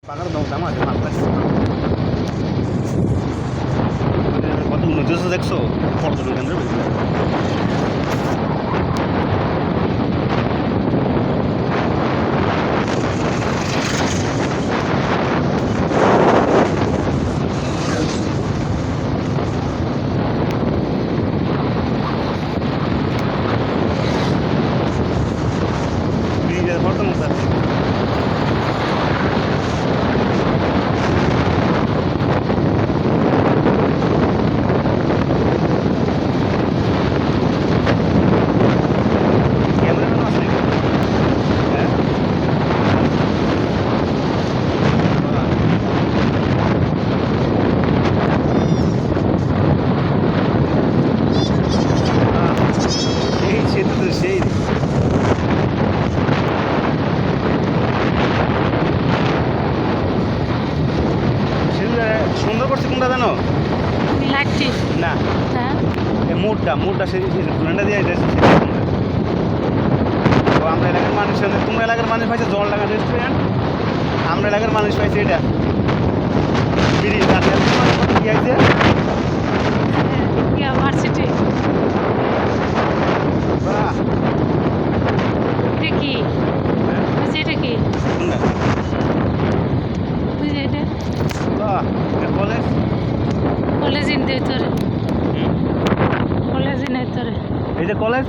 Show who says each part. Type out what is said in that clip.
Speaker 1: পাকার দাম আছে কত উন্নতি হচ্ছে দেখছো পর্যটন কেন্দ্রের ভিতরে সেই সুন্দর করছে কোনটা জানো না মুডটা সেই রেস্টুরেন্টটা দিয়ে তো আমরা এলাকার মানুষ তোমরা এলাকার মানুষ পাইছে জল লাগার রেস্টুরেন্ট আমরা এলাকার মানুষ পাইছে এটা বিড়ি কি আছে
Speaker 2: ইউনিভার্সিটি
Speaker 1: বাহ
Speaker 2: এটা কি বুঝি এটা কি
Speaker 1: কোনটা
Speaker 2: বুঝি এটা
Speaker 1: বাহ এটা কলেজ
Speaker 2: কলেজ ইন ভিতরে কলেজ ইন ভিতরে
Speaker 1: এই যে কলেজ